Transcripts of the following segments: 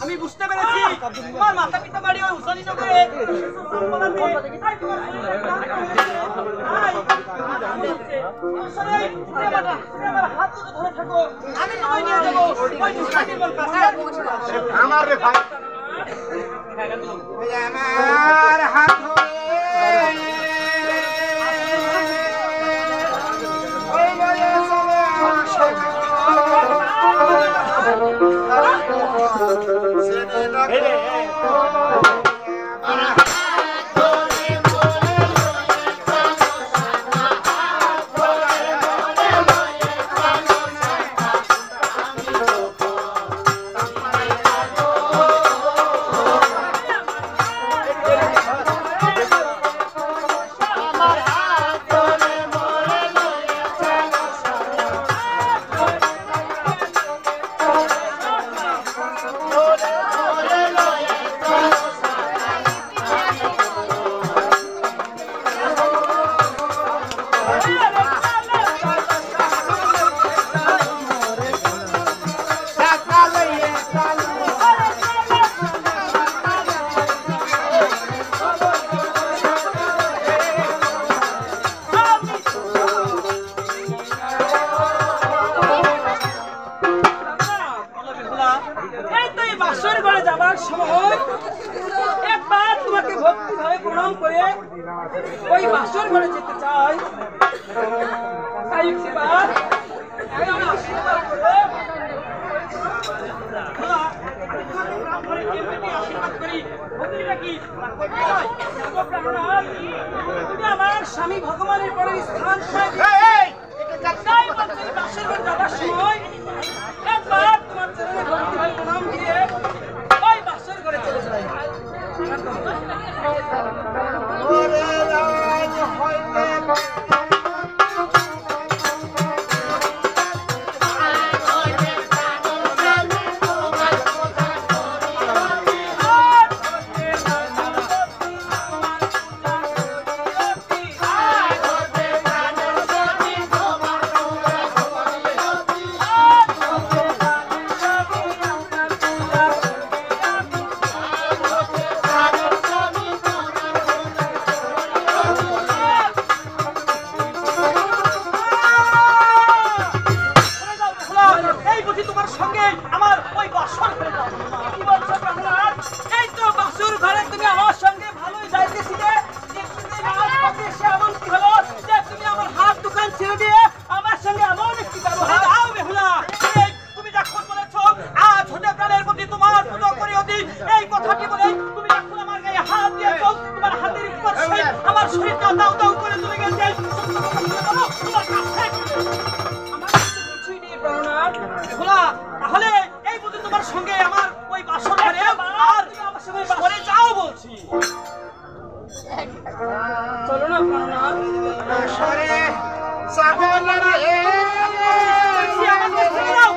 আমি বুঝতে পেরেছি তোমার মাতা পিতা বাড়ি ওই উসানি নগরে আমার হাত স্বামী ভগবানের পরে স্থান যাবার সময় একবার তোমার চরণে ভক্তি ভাবে প্রণাম দিয়ে ওই বাসর ঘরে চলে যায়। খোলা তাহলে এই বুঝি তোমার সঙ্গে আমার ওই বাসর ঘরে আর আমার সঙ্গে বাসরে যাও বলছি। চলো না প্রাণনাথ। সরে সাগর রে আমাকে ছেড়ে দাও।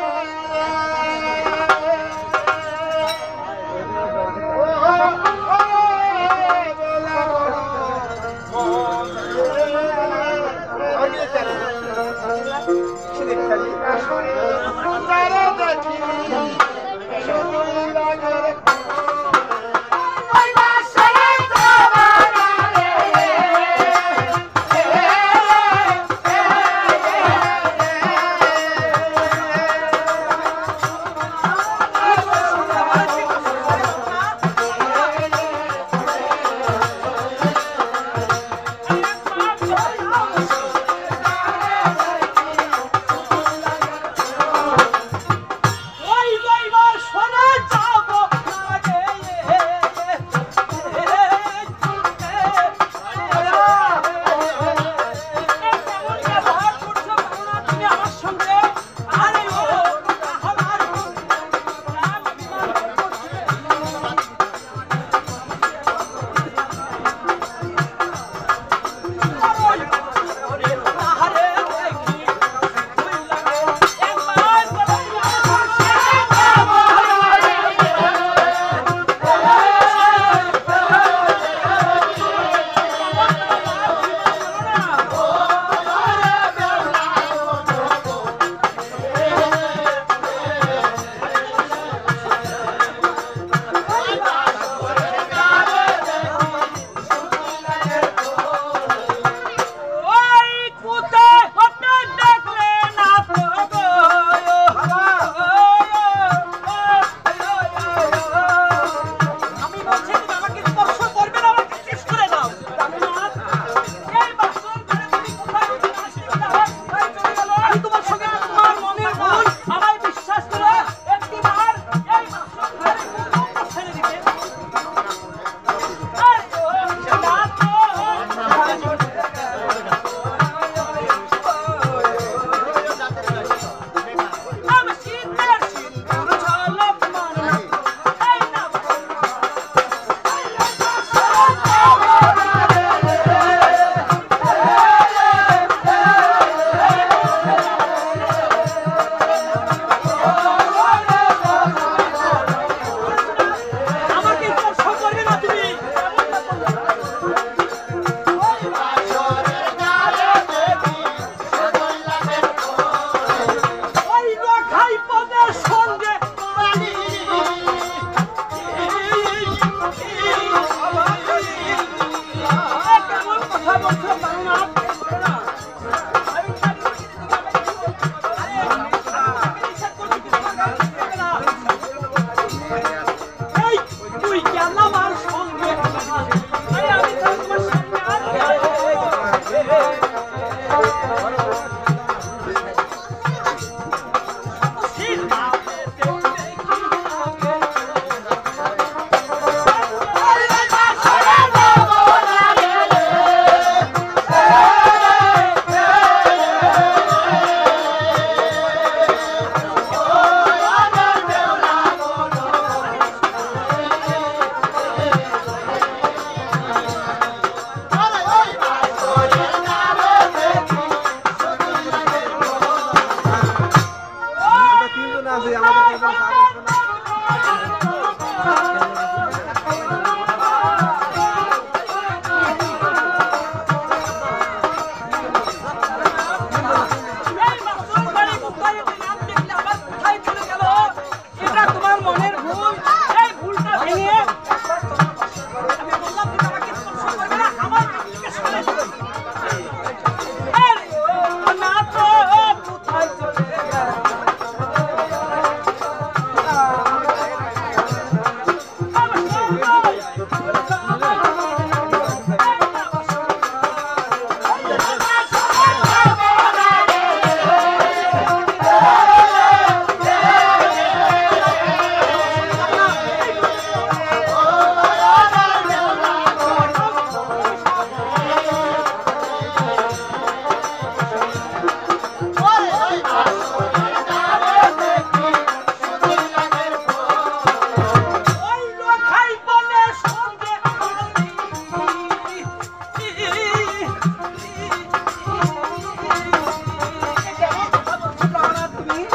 আমি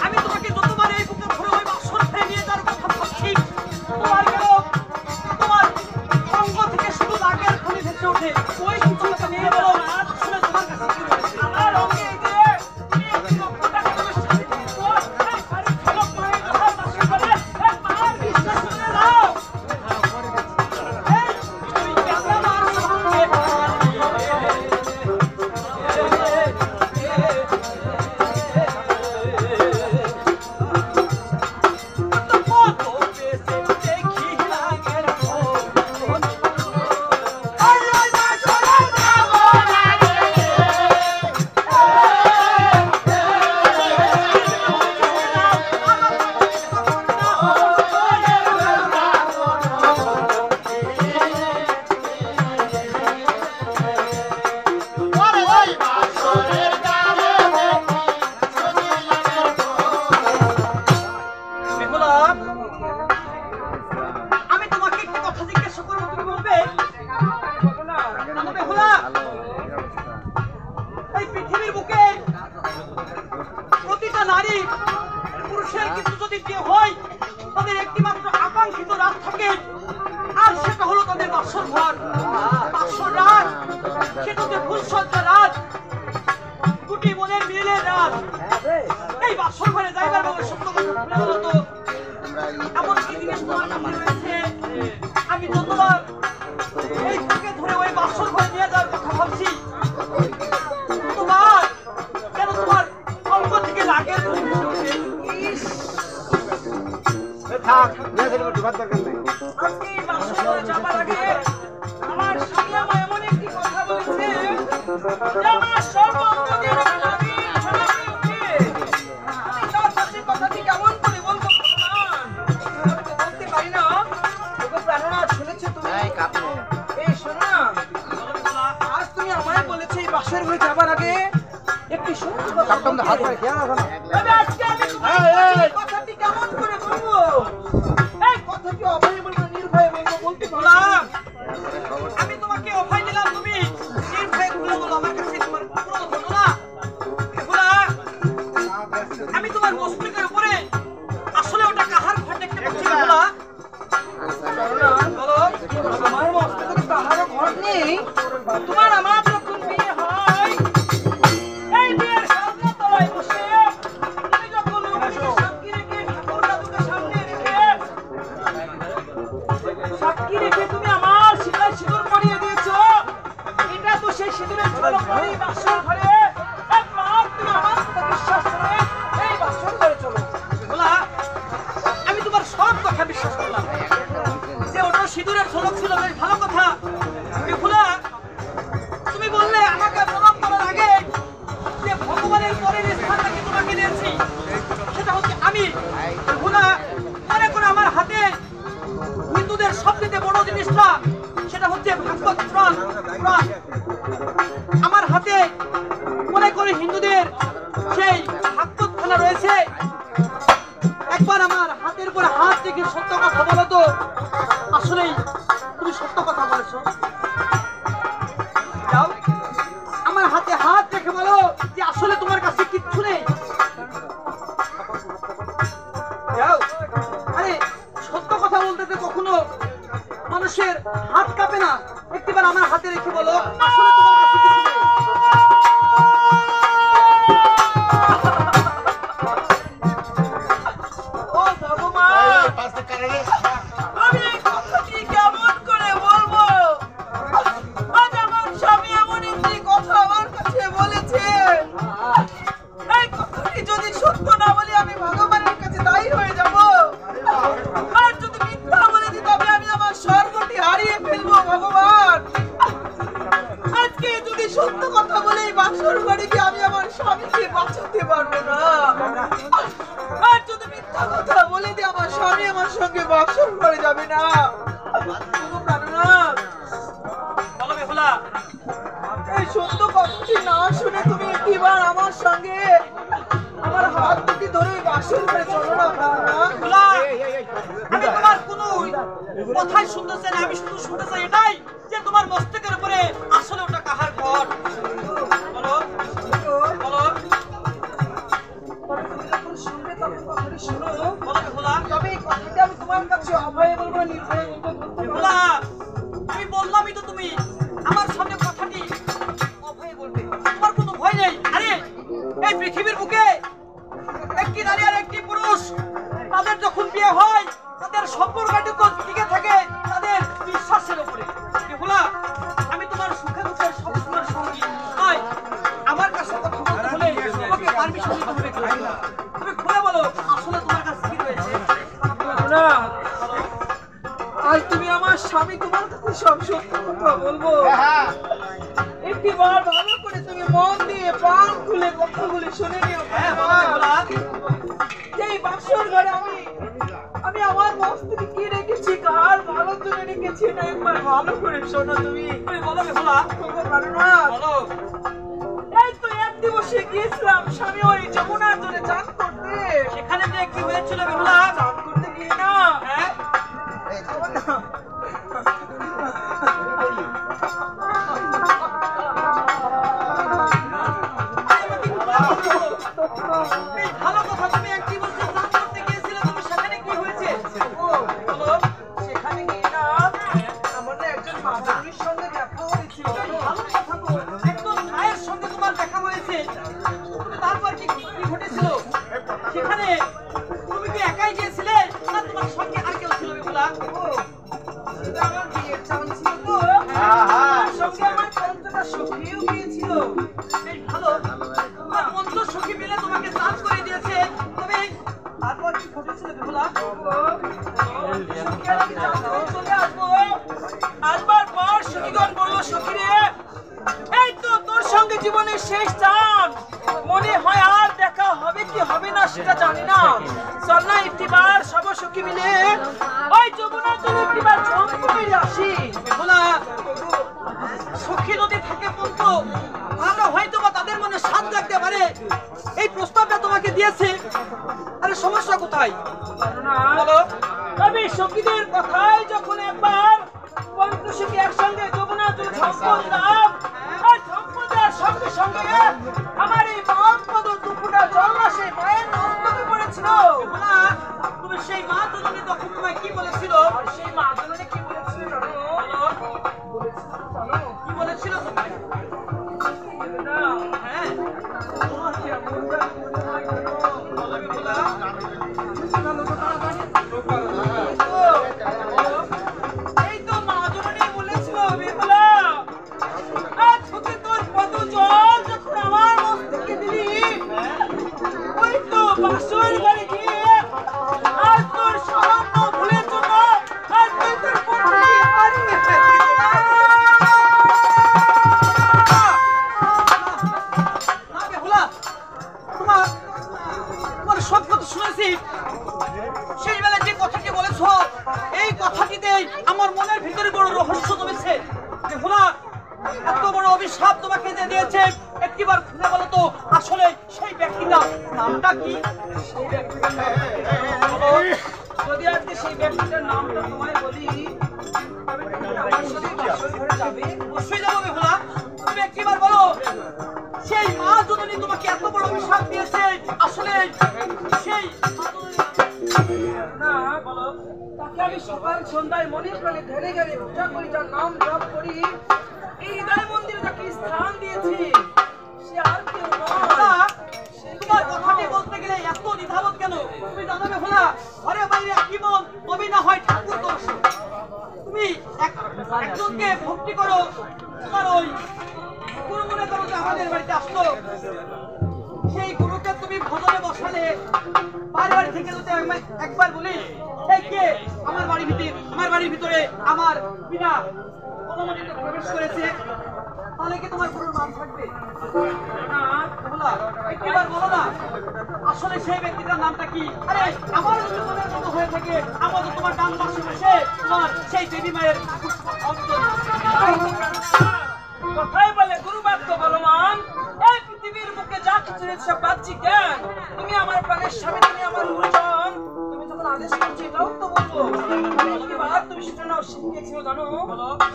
আমি তোমাকে যতবার এই বুকে ধরে ওই বাসর ঘরে নিয়ে যাওয়ার কথা ভাবছি, তোমার অঙ্গ থেকে শুধু রাগের খনি ভেসে ওঠে। ওই কিছু কথা নিয়ে বলো না, আসলে তোমার কাছে কি রয়েছে? আমার অঙ্গে এই যে তুমি 1 লক্ষ টাকা পয়সা দিয়েছো, এই বাড়ি ঝলক মায়ের কথা বাসর ঘরে এক মার বিশ্বাস করে দাও। এই, তুই কেন আমার সঙ্গে আমি তোমাকে একটা কথা জিজ্ঞাসা করবো, তুমি বলবে? বেহুলা, এই পৃথিবীর বুকে প্রতিটা নারী পুরুষের কিন্তু যদি বিয়ে হয় তাদের একটি মাত্র আকাঙ্ক্ষিত রাত থাকে, আর সেটা হলো তাদের বাসর ঘর, বাসর রাত। সেটা হচ্ছে ফুলসজ্জা রাত, দুটি মনের মিলের রাত। এই বাসর ঘরে যাইবার বাবা সত্য কথা ভুলে গেল তো এমন কি জিনিস তোমার কাছে রয়েছে? আমি যতবার এই বুকে ধরে ওই বাসর ঘরে নিয়ে যাওয়ার কথা ভাবছি, তোমার কেন তোমার অঙ্গ থেকে রাগের খনি ভেসে ওঠে? থাক ঢুকার দরকার নেই। আজকে এই বাসর ঘরে যাবার আগে আমার স্বামী আমায় এমন একটি কথা বলেছে যে আমার সর্বাঙ্গ দিয়ে লাগি ঝলকে উঠে। আমি তার কাছে কথাটি কেমন করে বলবো ভগবান? আমি তো বলতে পারি না। ওগো প্রাণনাথ, শুনেছো তুমি? এই শোনো না, আজ তুমি আমায় বলেছো এই বাসর ঘরে যাবার আগে একটি সুন্দর কথা বলতে। তবে আজকে আমি তোমার কথাটি কেমন করে বলবো? এই কথাটি অভয় বলবো, নির্ভয়ে বলবো, বলতে বেহুলা, পারলাম। আমি তোমাকে অভয় দিলাম, তুমি নির্ভয়ে খুলে বলো, আমার কাছে তোমার কোনো হলো না। বেহুলা, আমি তোমার মস্তকের উপরে আসলে ওটা কাহার ঘর দেখতে পাচ্ছি। বেহুলা, বলো। আমার মস্তকে তো কাহারও ঘর নেই। তোমার আমার যখন বিয়ে হয়, এই বিয়ের সামনেতলায় বসে তুমি যখন আমাকে সাক্ষী রেখে ঠাকুর দাদুকে সামনে রেখে সাক্ষী রেখে তুমি আমার শিলায় সিঁদুর পরিয়ে দিয়েছো, এটা তো সেই সিঁদুরের ঝলক পরেই বাসর ঘরে একবার তুমি আমার কথা বিশ্বাস করে এই বাসর ঘরে চলো। বেহুলা, আমি তোমার সব কথা বিশ্বাস করলাম যে ওটা সিঁদুরের ঝলক ছিল, বেশ ভালো কথা। বেহুলা, তুমি বললে আমাকে প্রণাম করার আগে যে ভগবানের পরের স্থানটাকে তোমাকে দিয়েছি, সেটা হচ্ছে আমি। বেহুলা, মনে করে আমার হাতে হিন্দুদের সবচেয়ে বড় জিনিসটা সেটা হচ্ছে ভাগবত পুরাণ। আমার হাতে মনে করে হিন্দুদের সেই ভাগবত খানা রয়েছে। একবার আমার হাতের উপরে হাত রেখে সত্য কথা বলো তো, আসলেই তুমি সত্য কথা বলেছো? যাও, আমার হাতে হাত রেখে বলো যে আসলে তোমার কাছে কিচ্ছু নেই। যাও, আরে সত্য কথা বলতে তো কখনো মানুষের হাত কাঁপে না। একটিবার আমার হাতে রেখে বলো আসলে তোমার কাছে কিছু নেই। ও ভগবান, আমি এই কথাটি কেমন করে বলবো? আজ আমার স্বামী এমন একটি কথা আমার কাছে বলেছে, এই কথাটি যদি সত্য না বলি আমি ভগবানের কাছে দায়ী হয়ে যাব, আর যদি মিথ্যা বলে দিই তবে আমি আমার স্বর্গটি হারিয়ে ফেলবো। ভগবান, আজকে যদি সত্য কথা বলে এই বাসর ঘরে গিয়ে আমি আমার স্বামীকে বাঁচাতে পারবো না, আর যদি মিথ্যা কথা বলে দিই আমার স্বামী আমার সঙ্গে বাসর ঘরে যাবে না। ওগো প্রাণনাথ, বলো বেহুলা, এই সত্য কথাটি না শুনে তুমি একবার আমার সঙ্গে আমার হাত দুটি ধরে বাসর ঘরে চলো না প্রাণনাথ। বেহুলা, আমি তোমার কোনো কথাই শুনতে চাই না। আমি শুধু শুনতে চাই এটাই যে তোমার মস্তকের উপরে আসলে ওটা কাহার ঘর, বলো। বিয়ে হয় তাদের সম্পর্কটুকু টিকে থাকে তাদের বিশ্বাসের উপরে। বেহুলা, আমি তোমার সুখে দুঃখের সবসময় সঙ্গী। তাই আমার কাছে কথা বলতে হলে তোমাকে পারমিশন দিতে হবে। তুমি খুলে বলো আসলে তোমার কাছে কি রয়েছে। না, আজ তুমি আমার স্বামী, তোমার কাছে সব সত্যি কথা বলবো। একটিবার ভালো করে তুমি মন দিয়ে প্রাণ খুলে কথাগুলি শুনে নিও। হ্যাঁ বলো বেহুলা। এই বাসর ঘরে আমি আমার মস্তিষ্কে কি রেখেছি, কার ভালোর জন্য রেখেছি, না একবার ভালো করে শোনো তুমি। তুমি বলো বেহুলা। বলতে পারো না? বলো। এই তো এক দিবসে গিয়েছিলাম স্বামী ওই যমুনার জলে চান করতে। সেখানে যে কি হয়েছিল বেহুলা? চান করতে গিয়ে না, হ্যাঁ এই ভালো কথা, তুমি একটি বছর চান করতে গিয়েছিলে, তুমি সেখানে কি হয়েছে? বলো। সেখানে গিয়ে না আমার না একজন মাধবীর সঙ্গে দেখা হয়েছিল। ভালো কথা তো, একদম মায়ের সঙ্গে তোমার দেখা হয়েছে। কিন্তু তারপর কি কি ঘটেছিল? সেখানে তুমি কি একাই গিয়েছিলে না তোমার সঙ্গে আর কেউ ছিল বেহুলা? সেটা আমার বিয়ের চান ছিল তো, তার সঙ্গে আমার পঞ্চটা সখীও গিয়েছিল। বেশ ভালো, তোমার মন্ত্র সখী মিলে তোমাকে চান করে দিয়েছে। তবে তারপর কি ঘটেছিল বেহুলা? সখী আর আমি চান করে চলে আসবো। আসবার পর সখীগণ বললো, সখী রে, এই তো তোর সঙ্গে জীবনের শেষ চান, মনে হয় আর দেখা হবে কি হবে না সেটা জানি না, চল না একটিবার সব সখী মিলে ওই যমুনার জলে একটিবার ঝোঁক করে আসি। বেহুলা, সখী যদি থাকে বলতো আমরা হয়তো বা তাদের মনে স্বাদ লাগতে পারে। এই প্রস্তাবটা তোমাকে দিয়েছে, আরে সমস্যা কোথায় বলো? তবে সখীদের কথায় যখন একবার পঞ্চসখী একসঙ্গে যমুনার জলে ঝোঁক করলাম, আর ঝোঁক করার সঙ্গে সঙ্গে আমার এই মহাপদ দুপুটা জল আসে মায়ের মস্তকে পড়েছিল। বেহুলা, তুমি সেই মা জননী তখন তোমায় কি বলেছিল? আর সেই মা জননী কি বলেছিল জানো? কি বলেছিল তোমায়? না, হ্যাঁ তোমার কেমনটা মনে হয় জানো? বলো বেহুলা। এই তো মা জননী বলেছিল, বেহুলা, আজ হতে তোর কত জল যখন আমার মস্তকে দিলি, ওই তো বাসর ঘরে গিয়ে আজ তোর সামান্য ভুলের জন্য আজ তুই তোর পত্নী হারিয়ে ফেললি। না বেহুলা, তোমার সব কথা শুনেছি। সেই বেলা যে কথাটি বলেছ, এই কথাটিতে আমার মনের ভিতরে বড় রহস্য জমেছে। বেহুলা, এত বড় অভিশাপ তোমাকে যে দিয়েছে, একটিবার খুলে বলো তো আসলে সেই ব্যক্তিটা নামটা কি? সেই ব্যক্তিটার নাম বলো। যদি আজকে সেই ব্যক্তিটার নামটা তোমায় বলি, তবে তুমি আমার সাথে বাসর ঘরে যাবে? অবশ্যই যাবো বেহুলা, তুমি একটিবার বলো সেই মা জননী তোমাকে এত বড় অভিশাপ দিয়েছে, আসলে সেই মা জননী না, বলো। তাকে আমি সকাল সন্ধ্যায় মনে প্রাণে ধ্যানে জ্ঞানে পূজা করি, যার নাম জপ করি, এই হৃদয় মন্দিরে তাকে স্থান দিয়েছি, সে আর কেউ বেহুলা, নয়। তোমার কথাটি বলতে গেলে এত দ্বিধাবোধ কেন? তুমি জানো বেহুলা, ঘরে বাইরে কি মন তবে না হয় ঠাকুর দর্শ। তুমি একজনকে ভক্তি করো, তোমার ওই গুরু মনে করো যে আমাদের বাড়িতে আসলো, সেই গুরুকে তুমি ভজনে বসালে বাড়ি থেকে যদি একবার বলি এই কে আমার বাড়ির ভিতরে আমার বিনা অনুমতিতে প্রবেশ করেছে, তাহলে কি তোমার গুরুর মান থাকবে? না বেহুলা, একবার বলো না আসলে সেই ব্যক্তিটার নামটা কি? আরে আমার যদি মনের মতো হয়ে থাকে, আমাদের তোমার ডান পাশে বসে তোমার সেই দেবী মায়ের অন্তর কথাই বলে গুরু বাক্য বলমান, এই পৃথিবীর বুকে যা কিছু রয়েছে সব বাহ্যি জ্ঞান। তুমি আমার প্রাণের স্বামী, তুমি আমার গুরুজন, তুমি যখন আদেশ করছো এটাও তো বলবো। একবার তুমি সেটা নাও শিখিয়েছিল জানো,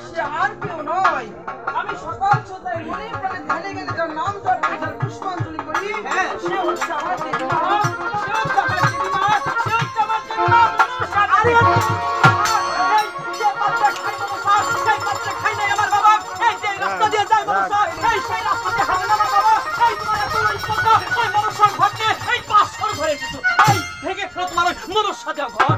সে আর কেউ নয়, আমি সকাল সন্ধ্যায় মনে প্রাণে ধ্যানে গেলে যার নাম জপ করি, যার পুষ্পাঞ্জলি করি, হ্যাঁ। সে হচ্ছে আমার দেবীমা, সে হচ্ছে আমার দেবীমা, সে হচ্ছে আমার দেবীমা মনসা। আরে এই যে বাচ্চা খাই মনসা, সেই বাচ্চা খাই নাই আমার বাবা, এই যে রাস্তা দিয়ে যায় মনসা, এই সেই রাস্তা দিয়ে হাঁটে না আমার বাবা, এই তোমার এত ইচ্ছা, এই মনসার ঘরকে এই 500 ঘরে এসেছো, এই ভেঙে ফেরত তোমার ওই মনসা দেওয়া ঘর।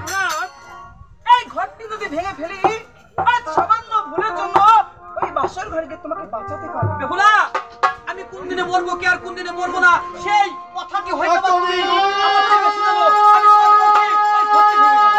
কোনদিনে মরবো না, সেই কথাটি হয়তো বা তুমি আমার থেকে বেশি জানো। আমি তোমাকে বলছি, ওই ঘরটি ভেঙে দাও।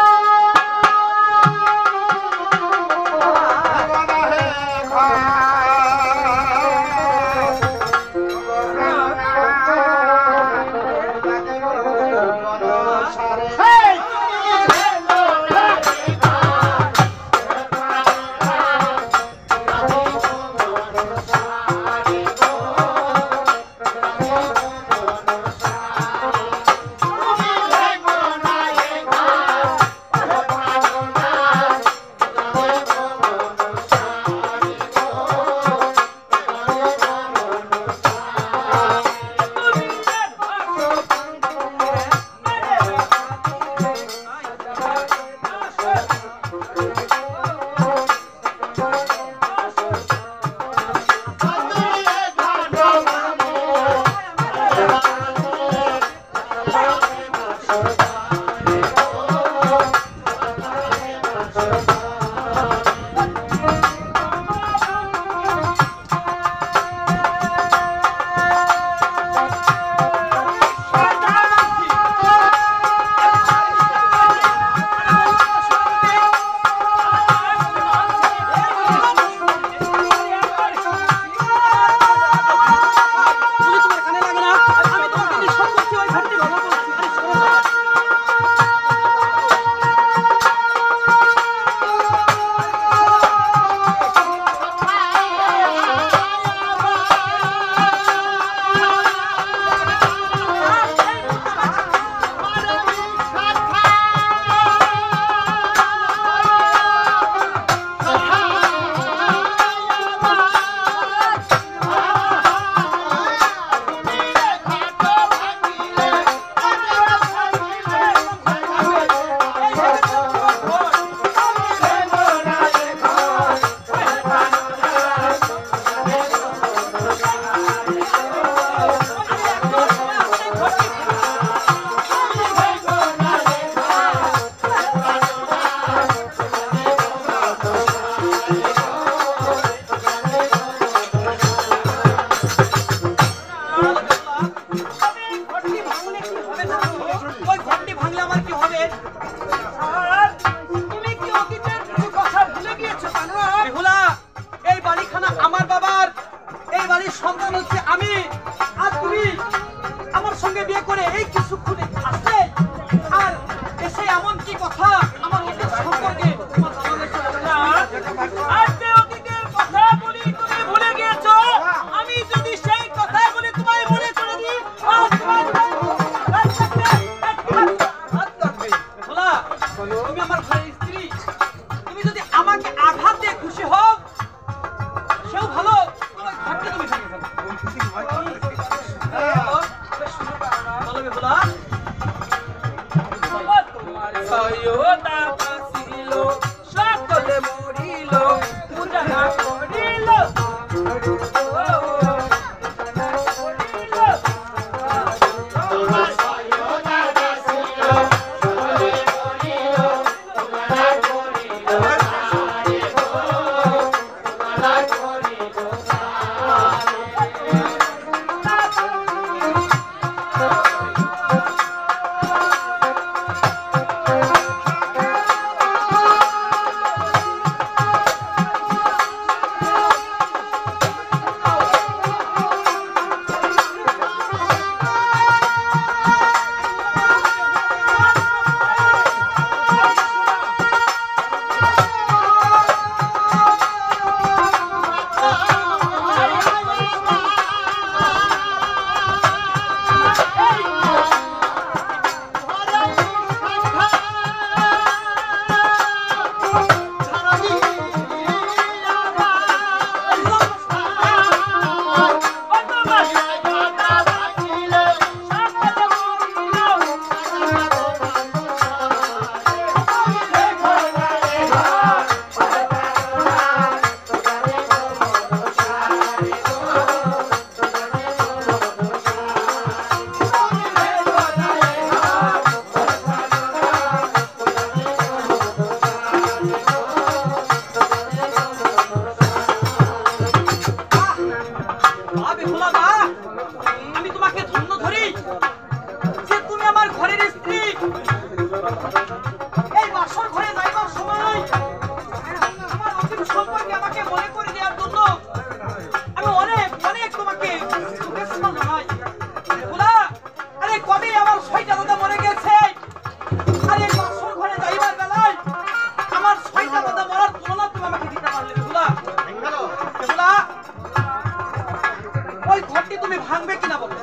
ভাঙবে কিনা বলো।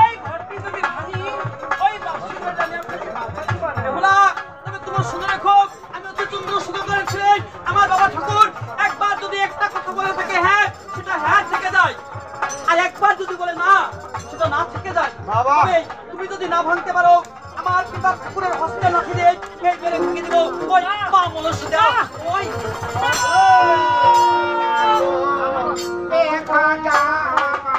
এই ঘরটি যদি ভাঙি ওই বাসুটা জানি আপনাকে বাঁচাতে পারবে বেহুলা, তবে তোমার শুনে রাখো, আমি অতি চন্দ্র সুখে করেছি আমার বাবা ঠাকুর একবার যদি একটা কথা বলে থাকে হ্যাঁ, সেটা হ্যাঁ থেকে যায়, আর একবার যদি বলে না, সেটা না থেকে যায়। বাবা। তবে তুমি যদি না ভাঙতে পারো, আমার পিতা ঠাকুরের হস্তে লাঠি দিয়ে এই মেরে ভেঙে দিব। ওই মা মনস্য দেওয়া ওই দেখা যায়